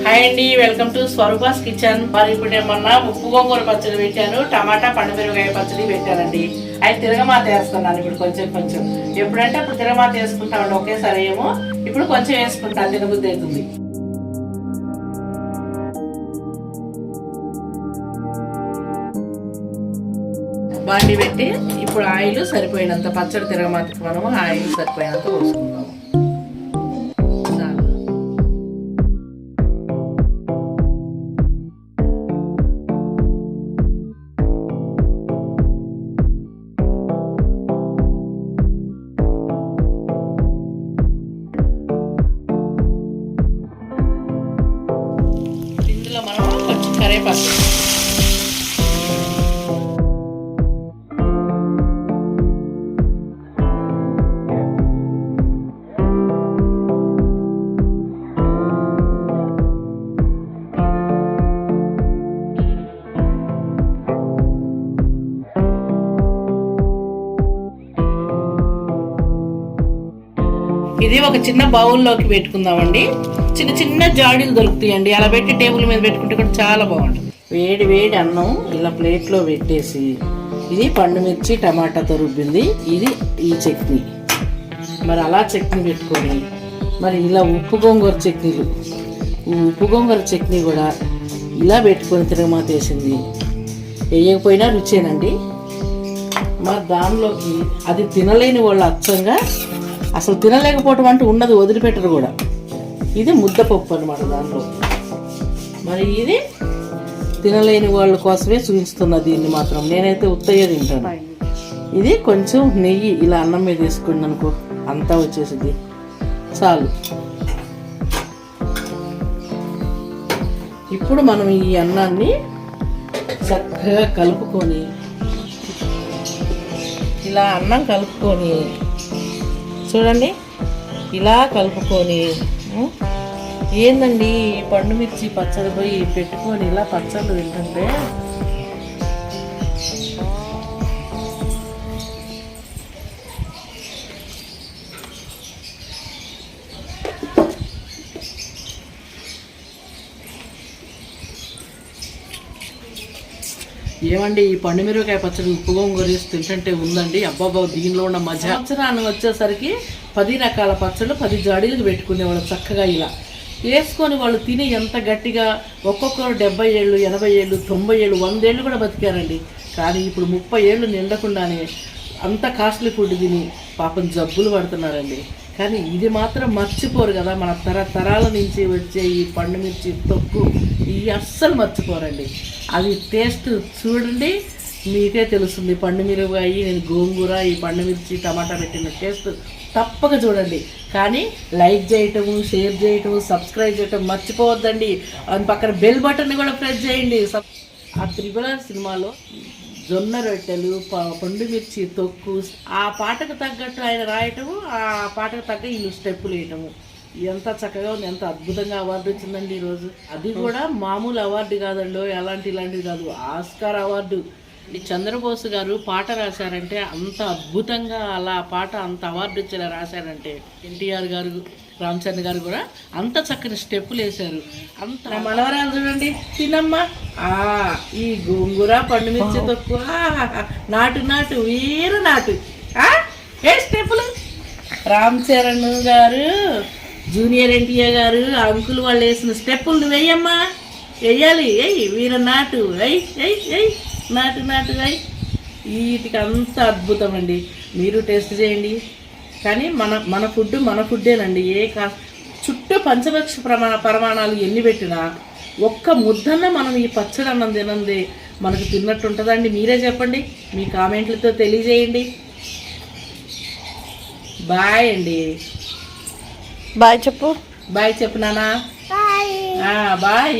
Hi అండి, welcome to Swarupa's kitchen. మరి ఇప్పుడు ఏమన్నా ఉప్పు గోంగూర పచ్చడి పెట్టాను, టమాటా పండుమిరపకాయ పచ్చడి పెట్టానండి. అయితే తిరగమాత వేస్తున్నాను ఇప్పుడు కొంచెం. ఎప్పుడంటే అప్పుడు తిరగమాత వేసుకుంటామండి, ఒకేసారి ఏమో. ఇప్పుడు కొంచెం వేసుకుంటాను, తినబుద్ధి అవుతుంది. బాండి పెట్టి ఇప్పుడు ఆయిల్ సరిపోయినంత, పచ్చడి తిరగమాతకి మనము ఆయిల్ సరిపోయినంత పోసుకుందాము. ఇందులో మనం కొంచెం కరివేపాకు, ఇది ఒక చిన్న బౌల్లోకి పెట్టుకుందామండి. చిన్న చిన్న జాడీలు దొరుకుతాయండి, అలా పెట్టి టేబుల్ మీద పెట్టుకుంటే కూడా చాలా బాగుంటుంది. వేడి వేడి అన్నం ఇలా ప్లేట్లో పెట్టేసి, ఇది పండుమిర్చి టమాటాతో రుబ్బింది, ఇది ఈ చట్నీ. మరి అలా చట్నీ పెట్టుకొని, మరి ఇలా ఉప్పు గోంగూర చట్నీలు, ఉప్పు గోంగూర చట్నీ కూడా ఇలా పెట్టుకొని తిరగమాత వేసింది. వేయకపోయినా రుచేనండి. మరి దానిలోకి అది తినలేని వాళ్ళు అచ్చంగా అసలు తినలేకపోవటం అంటూ ఉన్నది, వదిలిపెట్టరు కూడా. ఇది ముద్దపప్పు అనమాట దాంట్లో. మరి ఇది తినలేని వాళ్ళ కోసమే చూపిస్తున్నా దీన్ని మాత్రం. నేనైతే ఉత్తయ్య తింటాను. ఇది కొంచెం నెయ్యి ఇలా అన్నం మీద వేసుకుంది అనుకో, అంతా వచ్చేసింది, చాలు. ఇప్పుడు మనం ఈ అన్నాన్ని చక్కగా కలుపుకొని, ఇలా అన్నం కలుపుకొని చూడండి, ఇలా కలుపుకొని, ఏందండి పండుమిర్చి పచ్చడి పోయి పెట్టుకొని ఇలా పచ్చళ్ళు తింటుంటే ఏమండి, ఈ పండుమిరపకాయ పచ్చడి ఉప్పు గోంగూర తింటుంటే ఉందండి. అబ్బాబా, దీనిలో ఉన్న మజా. సంవత్సరాన్ని వచ్చేసరికి 10 రకాల పచ్చళ్ళు 10 జాడీలకు పెట్టుకునేవాళ్ళు చక్కగా. ఇలా వేసుకొని వాళ్ళు తిని ఎంత గట్టిగా, ఒక్కొక్కరు 70 ఏళ్ళు 80 ఏళ్ళు 90 ఏళ్ళు 100 ఏళ్ళు కూడా బతికారండి. కానీ ఇప్పుడు 30 ఏళ్ళు నిండకుండానే అంత కాస్ట్లీ ఫుడ్ తిని పాపం జబ్బులు పడుతున్నారండి. కానీ ఇది మాత్రం మర్చిపోరు కదా, మన తరాల నుంచి వచ్చే ఈ పండుమిర్చి తొక్కు ఇవి అస్సలు మర్చిపోరండి. అది టేస్ట్ చూడండి, మీకే తెలుస్తుంది. పండుమిరపకాయ, నేను గోంగూర, ఈ పండుమిర్చి టమాటా పెట్టిన టేస్ట్ తప్పక చూడండి. కానీ లైక్ చేయటము, షేర్ చేయటము, సబ్స్క్రైబ్ చేయటం మర్చిపోవద్దండి. అని పక్కన బెల్ బటన్ కూడా ప్రెస్ చేయండి. ఆ త్రిపుర సినిమాలో జొన్న రొట్టెలు, పండుమిర్చి తొక్కు, ఆ పాటకు తగ్గట్టు ఆయన రాయటము, ఆ పాటకు తగ్గ వీళ్ళు స్టెప్పులు వేయటము, ఎంత చక్కగా ఉంది, ఎంత అద్భుతంగా అవార్డు వచ్చిందండి ఈరోజు. అది కూడా మామూలు అవార్డు కాదండి, ఇలాంటివి కాదు, ఆస్కార్ అవార్డు. ఈ చంద్రబోస్ గారు పాట రాశారంటే అంత అద్భుతంగా, అలా పాట అంత అవార్డు వచ్చేలా రాశారంటే, ఎన్టీఆర్ గారు, రామచంద్ర గారు కూడా అంత చక్కని స్టెప్పులు వేశారు. అంత మనవరాలు చూడండి, తినమ్మా ఈ గోంగూర పండుమిర్చి తక్కువ నాటు వీర నాటు ఏ స్టెప్పులు. రామ్ చరణ్ గారు, జూనియర్ ఎన్టీఆర్ గారు, అంకుల్ వాళ్ళు వేసిన స్టెప్పులు నువ్వు వెయ్యమ్మా, వెయ్యాలి. వీర నాటు నాటు వీటికి అంత అద్భుతం అండి. మీరు టేస్ట్ చేయండి. కానీ మన ఫుడ్డేనండి. చుట్టూ పంచభక్ష ప్రమాణాలు ఎన్ని పెట్టినా ఒక్క ముద్దన్న మనం ఈ పచ్చడి అన్నం తినంది మనకు తిన్నట్టు ఉంటుందండి. మీరే చెప్పండి, మీ కామెంట్లతో తెలియజేయండి. బాయ్ అండి. బాయ్ చెప్పు. బాయ్ చెప్పు నాన్న. బాయ్.